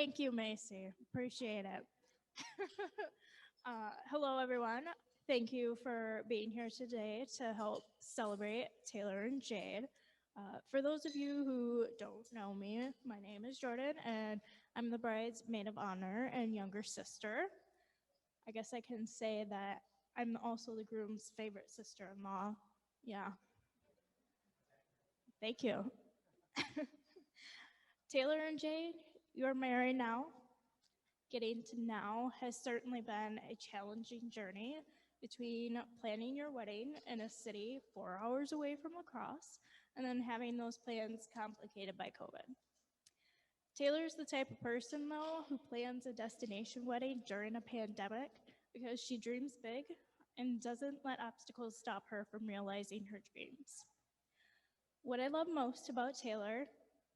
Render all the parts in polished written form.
Thank you, Macy. Appreciate it. Hello, everyone. Thank you for being here today to help celebrate Taylor and Jade. For those of you who don't know me, my name is Jordan, and I'm the bride's maid of honor and younger sister. I guess I can say that I'm also the groom's favorite sister in law. Yeah, thank you. Taylor and Jade, you're married now. Getting to now has certainly been a challenging journey between planning your wedding in a city 4 hours away from lacrosse and then having those plans complicated by COVID. Taylor's the type of person, though, who plans a destination wedding during a pandemic because she dreams big and doesn't let obstacles stop her from realizing her dreams. What I love most about Taylor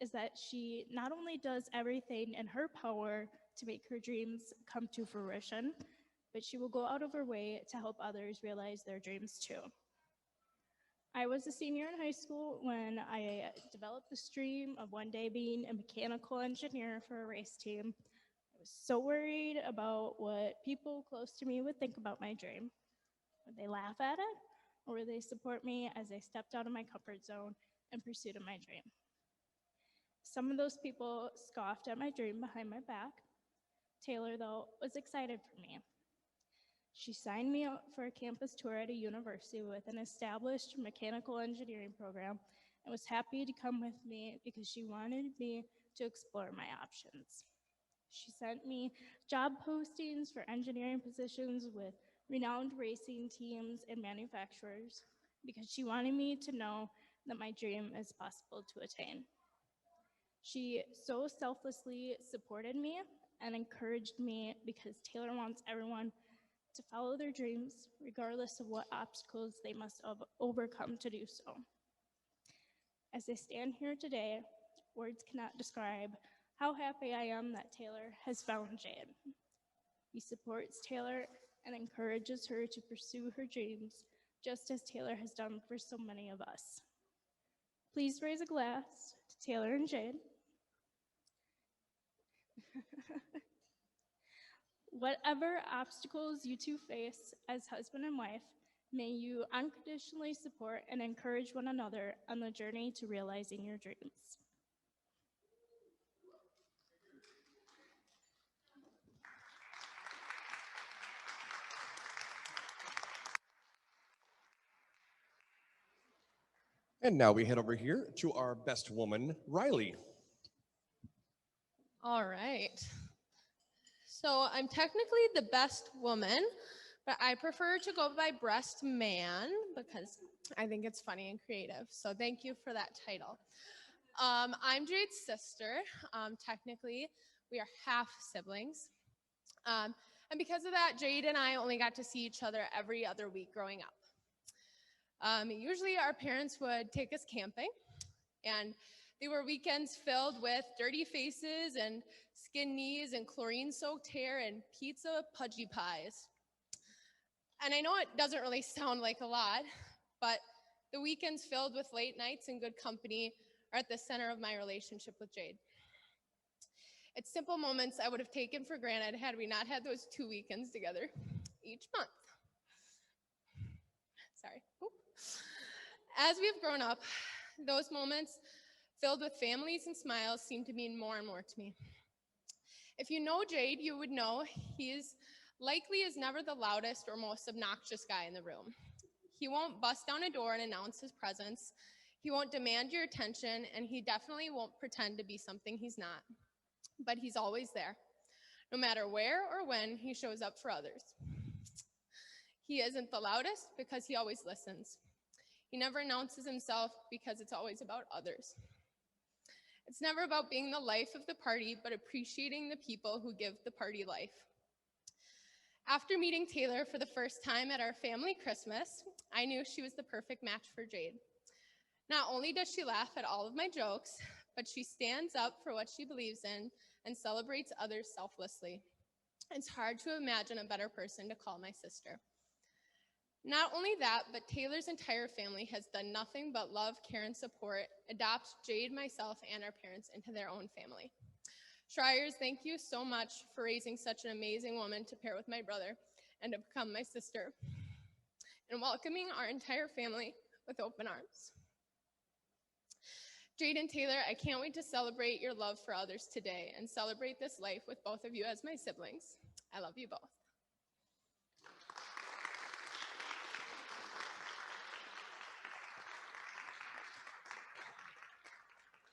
is that she not only does everything in her power to make her dreams come to fruition, but she will go out of her way to help others realize their dreams too. I was a senior in high school when I developed the dream of one day being a mechanical engineer for a race team. I was so worried about what people close to me would think about my dream. Would they laugh at it, or would they support me as I stepped out of my comfort zone in pursuit of my dream? Some of those people scoffed at my dream behind my back. Taylor, though, was excited for me. She signed me up for a campus tour at a university with an established mechanical engineering program and was happy to come with me because she wanted me to explore my options. She sent me job postings for engineering positions with renowned racing teams and manufacturers because she wanted me to know that my dream is possible to attain. She so selflessly supported me and encouraged me because Taylor wants everyone to follow their dreams, regardless of what obstacles they must overcome to do so. As I stand here today, words cannot describe how happy I am that Taylor has found Jade. He supports Taylor and encourages her to pursue her dreams, just as Taylor has done for so many of us. Please raise a glass to Taylor and Jade. Whatever obstacles you two face as husband and wife, may you unconditionally support and encourage one another on the journey to realizing your dreams. And now we head over here to our best woman, Riley. All right. So I'm technically the best woman, but I prefer to go by breast man because I think it's funny and creative. So thank you for that title. I'm Jade's sister. Technically, we are half siblings. And because of that, Jade and I only got to see each other every other week growing up. Usually our parents would take us camping, and they were weekends filled with dirty faces and skin knees and chlorine-soaked hair and pizza pudgy pies. And I know it doesn't really sound like a lot, but the weekends filled with late nights and good company are at the center of my relationship with Jade. It's simple moments I would have taken for granted had we not had those 2 weekends together each month. Sorry. Oop. As we've grown up, those moments filled with families and smiles seem to mean more and more to me. If you know Jade, you would know he is never the loudest or most obnoxious guy in the room. He won't bust down a door and announce his presence. He won't demand your attention, and he definitely won't pretend to be something he's not. But he's always there, no matter where or when he shows up for others. He isn't the loudest because he always listens. He never announces himself because it's always about others. It's never about being the life of the party, but appreciating the people who give the party life. After meeting Taylor for the first time at our family Christmas, I knew she was the perfect match for Jade. Not only does she laugh at all of my jokes, but she stands up for what she believes in and celebrates others selflessly. It's hard to imagine a better person to call my sister. Not only that, but Taylor's entire family has done nothing but love, care, and support, adopt Jade, myself, and our parents into their own family. Schreiers, thank you so much for raising such an amazing woman to pair with my brother and to become my sister, and welcoming our entire family with open arms. Jade and Taylor, I can't wait to celebrate your love for others today and celebrate this life with both of you as my siblings. I love you both.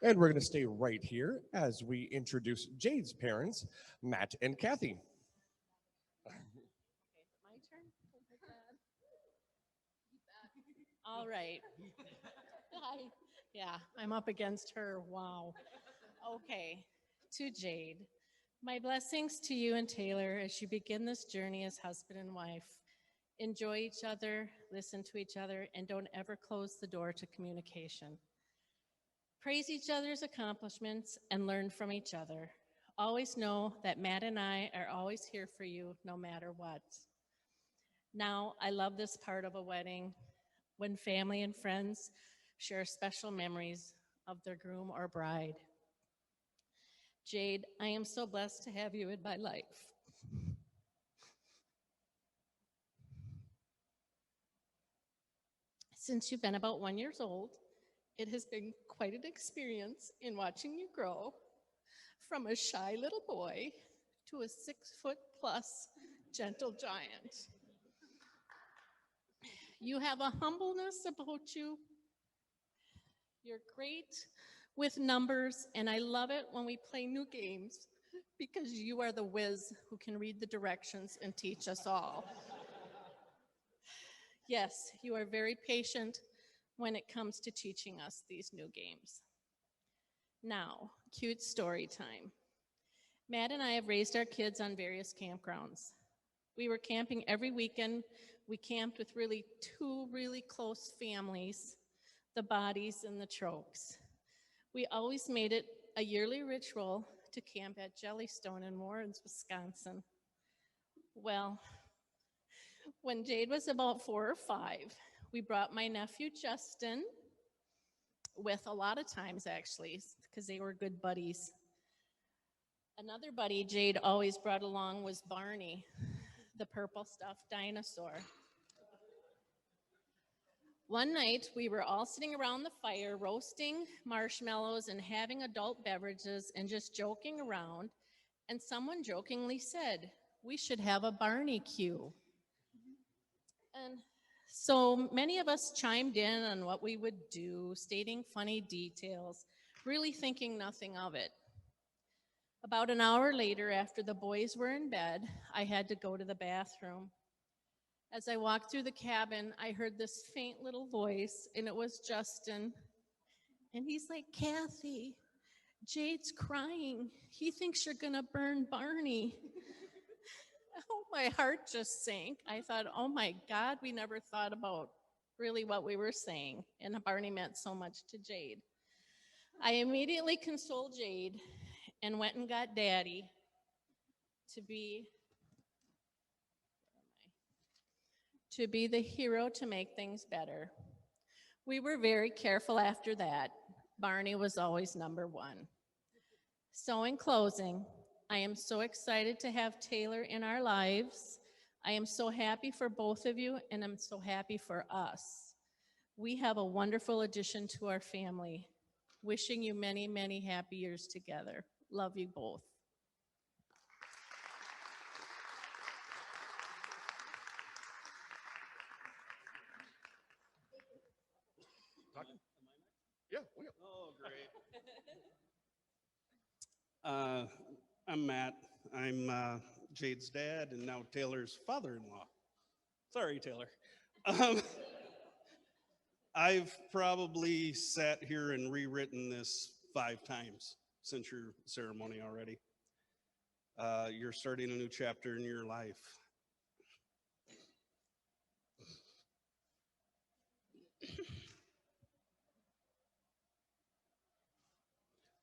And we're going to stay right here as we introduce Jade's parents, Matt and Kathy. My turn? All right. Yeah, I'm up against her. Wow. Okay, to Jade. My blessings to you and Taylor as you begin this journey as husband and wife. Enjoy each other, listen to each other, and don't ever close the door to communication. Praise each other's accomplishments and learn from each other. Always know that Matt and I are always here for you no matter what. Now, I love this part of a wedding when family and friends share special memories of their groom or bride. Jade, I am so blessed to have you in my life. Since you've been about 1 year old, it has been quite an experience in watching you grow from a shy little boy to a 6-foot-plus gentle giant. You have a humbleness about you. You're great with numbers, and I love it when we play new games because you are the whiz who can read the directions and teach us all. Yes, you are very patient when it comes to teaching us these new games. Now, cute story time. Matt and I have raised our kids on various campgrounds. We were camping every weekend. We camped with two really close families, the Bodies and the Trokes. We always made it a yearly ritual to camp at Jellystone in Warrens, Wisconsin. Well, when Jade was about 4 or 5, we brought my nephew Justin with a lot of times actually, because they were good buddies. Another buddy Jade always brought along was Barney, the purple stuffed dinosaur. One night, we were all sitting around the fire, roasting marshmallows and having adult beverages and just joking around, and someone jokingly said, "We should have a Barney queue." And so many of us chimed in on what we would do, stating funny details, really thinking nothing of it. About an hour later, after the boys were in bed, I had to go to the bathroom. As I walked through the cabin, I heard this faint little voice, and it was Justin. And he's like, "Kathy, Jade's crying. He thinks you're going to burn Barney." Oh, my heart just sank. I thought, oh my God, we never thought about really what we were saying. And Barney meant so much to Jade. I immediately consoled Jade and went and got Daddy to be the hero to make things better. We were very careful after that. Barney was always number one. So in closing, I am so excited to have Taylor in our lives. I am so happy for both of you, and I'm so happy for us. We have a wonderful addition to our family. Wishing you many, many happy years together. Love you both. Yeah. Oh, great. I'm Matt. I'm Jade's dad and now Taylor's father-in-law. Sorry, Taylor. Um, I've probably sat here and rewritten this 5 times since your ceremony already. You're starting a new chapter in your life.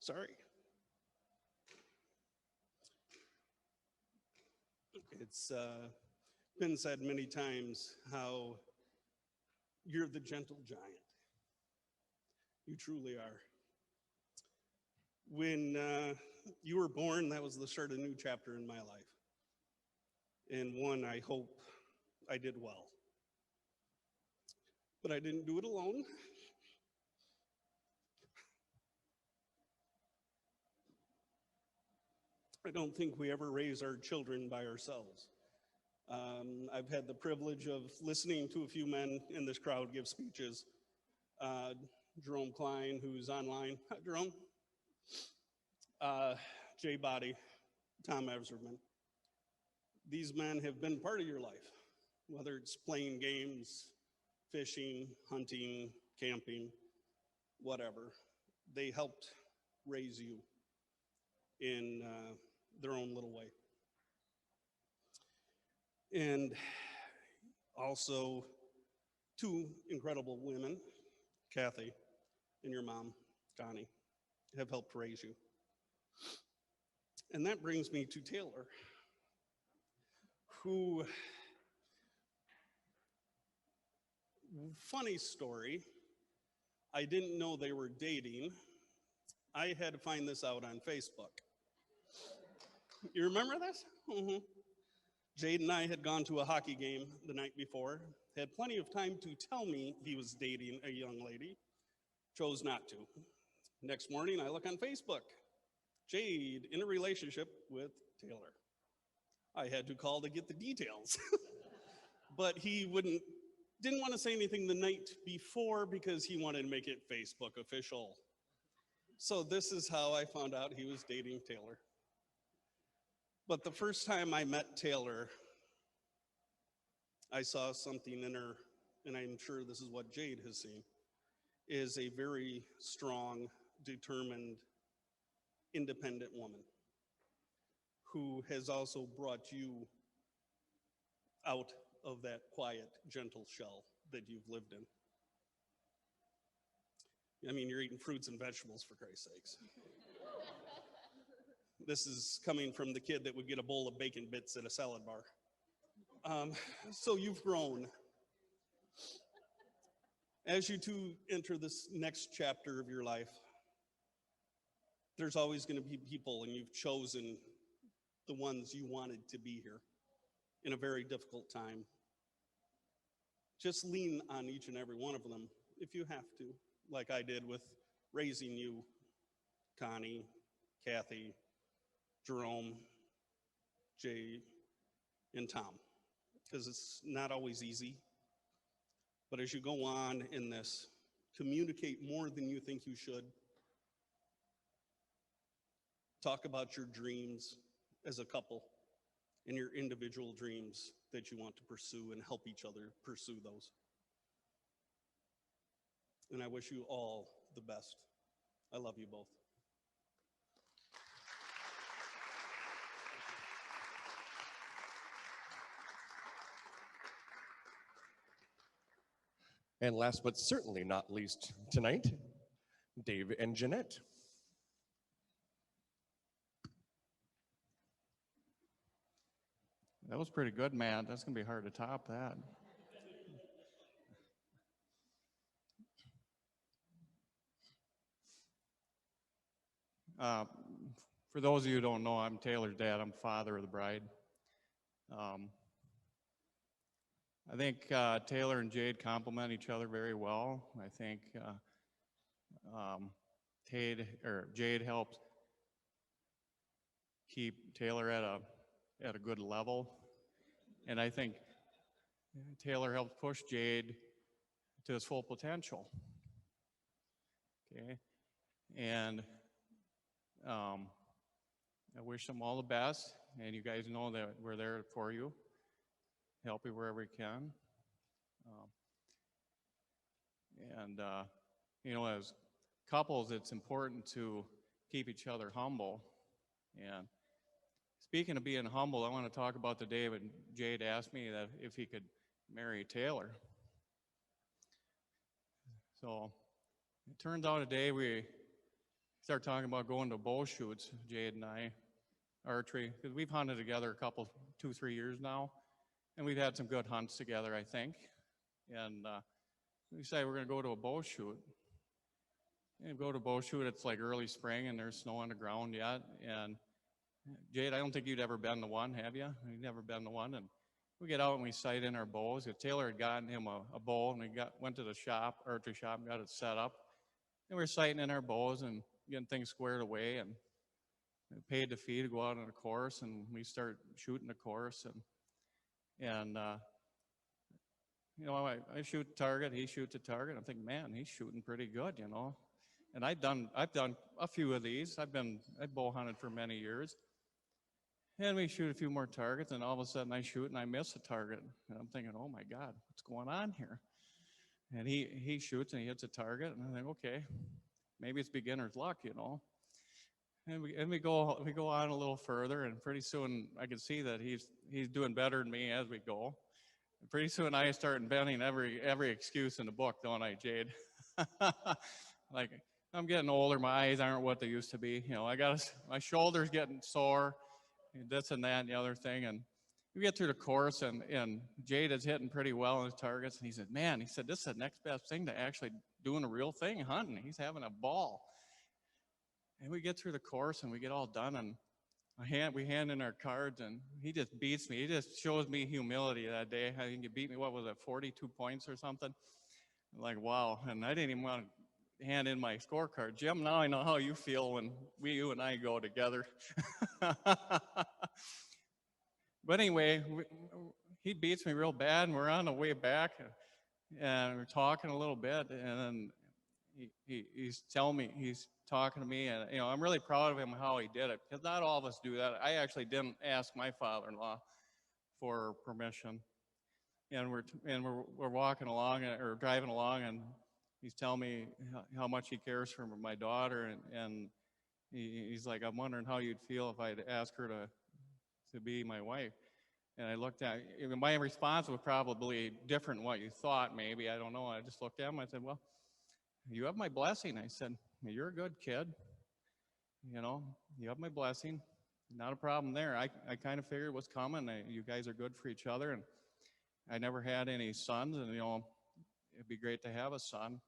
Sorry. It's been said many times how you're the gentle giant. You truly are. When you were born, that was the start of a new chapter in my life. And one I hope I did well. But I didn't do it alone. I don't think we ever raise our children by ourselves. I've had the privilege of listening to a few men in this crowd give speeches. Jerome Klein, who's online. Hi, Jerome. Jay Body, Tom Eversman. These men have been part of your life, whether it's playing games, fishing, hunting, camping, whatever. They helped raise you in their own little way. And also, two incredible women, Kathy and your mom, Connie, have helped raise you. And that brings me to Taylor, who, funny story, I didn't know they were dating. I had to find this out on Facebook. You remember this? Mm-hmm. Jade and I had gone to a hockey game the night before, had plenty of time to tell me he was dating a young lady, chose not to. Next morning, I look on Facebook. Jade in a relationship with Taylor. I had to call to get the details. But he didn't want to say anything the night before because he wanted to make it Facebook official. So this is how I found out he was dating Taylor. But the first time I met Taylor, I saw something in her, and I'm sure this is what Jade has seen, is a very strong, determined, independent woman who has also brought you out of that quiet, gentle shell that you've lived in. I mean, you're eating fruits and vegetables, for Christ's sakes. This is coming from the kid that would get a bowl of bacon bits at a salad bar. So you've grown. As you two enter this next chapter of your life, there's always going to be people, and you've chosen the ones you wanted to be here in a very difficult time. Just lean on each and every one of them if you have to, like I did with raising you, Connie, Kathy, Jerome, Jay, and Tom, because it's not always easy. But as you go on in this, communicate more than you think you should. Talk about your dreams as a couple and your individual dreams that you want to pursue, and help each other pursue those. And I wish you all the best. I love you both. And last but certainly not least tonight, Dave and Jeanette. That was pretty good, man. That's going to be hard to top that. For those of you who don't know, I'm Taylor's dad. I'm father of the bride. I think Taylor and Jade complement each other very well. I think Jade helped keep Taylor at a good level, and I think Taylor helped push Jade to his full potential. Okay, and I wish them all the best, and you guys know that we're there for you, help you wherever we can. You know, as couples, it's important to keep each other humble. And speaking of being humble, I want to talk about the day when Jade asked me that if he could marry Taylor. So it turns out today we start talking about going to bow shoots, Jade and I, archery, because we've hunted together a couple, 2-3 years now, and we've had some good hunts together, I think. And we decided we're going to go to a bow shoot. And go to bow shoot, it's like early spring and there's snow on the ground yet. And Jade, I don't think you'd ever been to one, have you? You've never been to one. And we get out and we sight in our bows. Taylor had gotten him a bow, and we went to the shop, archery shop, and got it set up. And we were sighting in our bows and getting things squared away, and we paid the fee to go out on a course, and we start shooting the course. And you know, I shoot the target, he shoots the target. I'm thinking, man, he's shooting pretty good, you know. And I've done a few of these. I bow hunted for many years. And we shoot a few more targets, and all of a sudden I shoot and I miss a target. And I'm thinking, oh my God, what's going on here? And he shoots and he hits a target, and I think, okay, maybe it's beginner's luck, you know. And we go on a little further, and pretty soon I can see that he's doing better than me as we go. And pretty soon I start inventing every excuse in the book, don't I, Jade? Like, I'm getting older, my eyes aren't what they used to be. You know, my shoulder's getting sore, this and that and the other thing. And we get through the course, and Jade is hitting pretty well on his targets. And he said, man, this is the next best thing to actually doing a real thing, hunting. He's having a ball. And we get through the course and we get all done, and we hand in our cards, and he just beats me. He just shows me humility that day. I think he beat me, what was it, 42 points or something? I'm like, wow. And I didn't even want to hand in my scorecard. Jim, now I know how you feel when you and I go together. But anyway, he beats me real bad, and we're on the way back, and we're talking a little bit, and then he's talking to me, and you know, I'm really proud of him how he did it, because not all of us do that. I actually didn't ask my father-in-law for permission, and we're walking along or driving along, and he's telling me how much he cares for my daughter, and he's like, I'm wondering how you'd feel if I'd ask her to be my wife. And I looked at, my response was probably different than what you thought, maybe, I don't know. I just looked at him, I said, well, you have my blessing. I said, you're a good kid. You know, you have my blessing. Not a problem there. I kind of figured what's coming. You guys are good for each other. And I never had any sons, and, you know, it'd be great to have a son.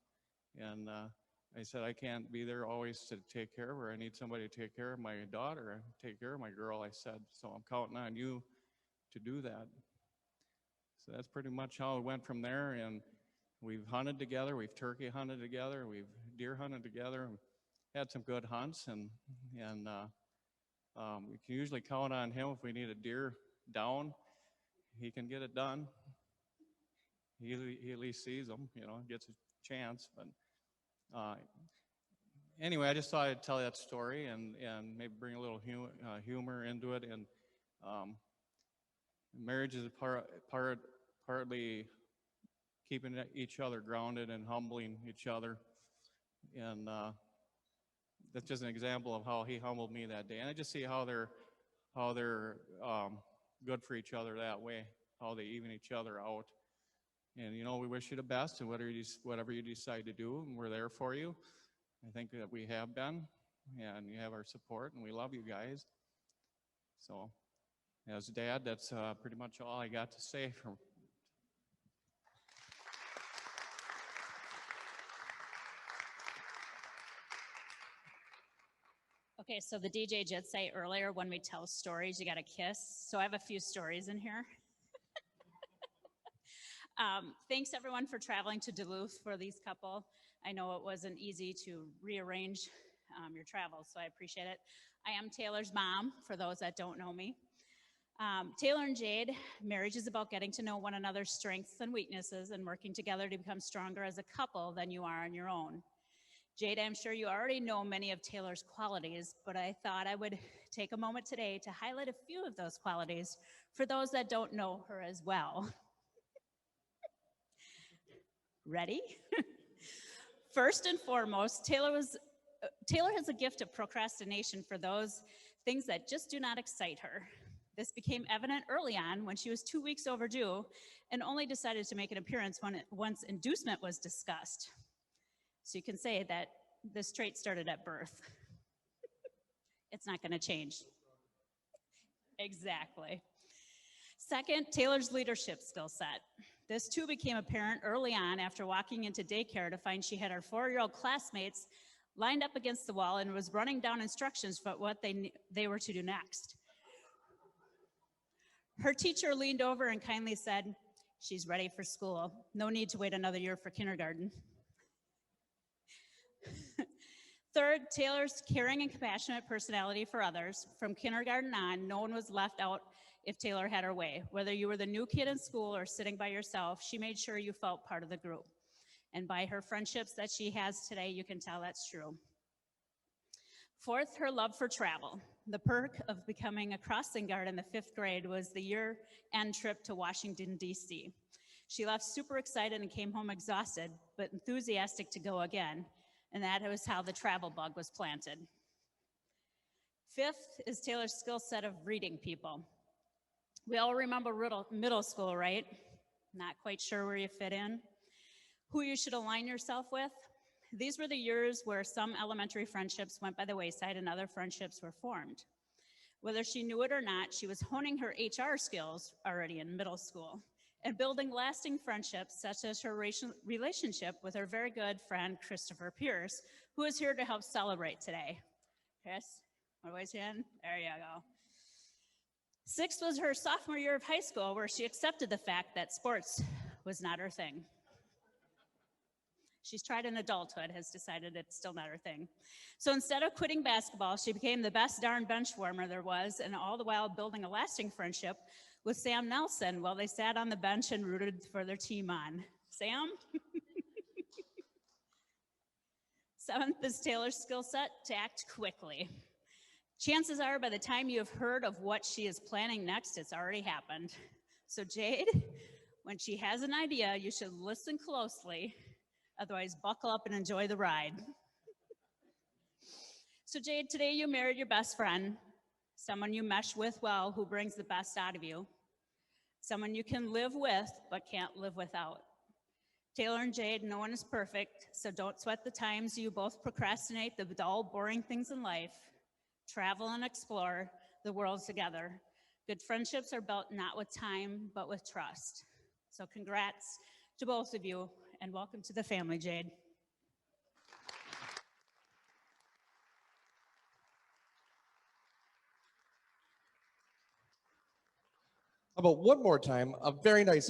And I said, I can't be there always to take care of her. I need somebody to take care of my daughter and take care of my girl, I said. So I'm counting on you to do that. So that's pretty much how it went from there. And we've hunted together, we've turkey hunted together, we've deer hunted together, and had some good hunts. And we can usually count on him if we need a deer down. He can get it done. He at least sees them, you know, gets a chance. But anyway, I just thought I'd tell that story and maybe bring a little humor into it. And marriage is partly keeping each other grounded and humbling each other. And that's just an example of how he humbled me that day. And I just see how they're good for each other that way, how they even each other out. And, you know, we wish you the best, and whatever you decide to do, and we're there for you. I think that we have been, and you have our support, and we love you guys. So, as Dad, that's pretty much all I got to say. Okay, so the DJ did say earlier, when we tell stories, you got to kiss. So I have a few stories in here. Thanks everyone for traveling to Duluth for these couple. I know it wasn't easy to rearrange your travels, so I appreciate it. I am Taylor's mom, for those that don't know me. Taylor and Jade, marriage is about getting to know one another's strengths and weaknesses and working together to become stronger as a couple than you are on your own. Jade, I'm sure you already know many of Taylor's qualities, but I thought I would take a moment today to highlight a few of those qualities for those that don't know her as well. Ready? First and foremost, Taylor has a gift of procrastination for those things that just do not excite her. This became evident early on when she was 2 weeks overdue and only decided to make an appearance once inducement was discussed. So you can say that this trait started at birth. It's not going to change. Exactly. Second, Taylor's leadership skill set. This too became apparent early on after walking into daycare to find she had her 4-year-old classmates lined up against the wall and was running down instructions for what they were to do next. Her teacher leaned over and kindly said, "She's ready for school. No need to wait another year for kindergarten." Third, Taylor's caring and compassionate personality for others. From kindergarten on, no one was left out if Taylor had her way. Whether you were the new kid in school or sitting by yourself, she made sure you felt part of the group. And by her friendships that she has today, you can tell that's true. Fourth, her love for travel. The perk of becoming a crossing guard in the 5th grade was the year-end trip to Washington, D.C. She left super excited and came home exhausted, but enthusiastic to go again. And that was how the travel bug was planted. Fifth is Taylor's skill set of reading people. We all remember middle school, right? Not quite sure where you fit in. Who you should align yourself with. These were the years where some elementary friendships went by the wayside and other friendships were formed. Whether she knew it or not, she was honing her HR skills already in middle school and building lasting friendships, such as her relationship with her very good friend, Christopher Pierce, who is here to help celebrate today. Chris, my voice in? There you go. Sixth was her sophomore year of high school, where she accepted the fact that sports was not her thing. She's tried in adulthood, has decided it's still not her thing. So instead of quitting basketball, she became the best darn bench warmer there was, and all the while building a lasting friendship with Sam Nelson while they sat on the bench and rooted for their team on. Sam? Seventh is Taylor's skill set to act quickly. Chances are by the time you have heard of what she is planning next, it's already happened. So Jade, when she has an idea, you should listen closely. Otherwise, buckle up and enjoy the ride. So Jade, today you married your best friend, someone you mesh with well, who brings the best out of you, someone you can live with but can't live without. Taylor and Jade, no one is perfect, so don't sweat the times you both procrastinate the dull, boring things in life. Travel and explore the world together. Good friendships are built not with time, but with trust. So congrats to both of you, and welcome to the family, Jade. How about one more time, a very nice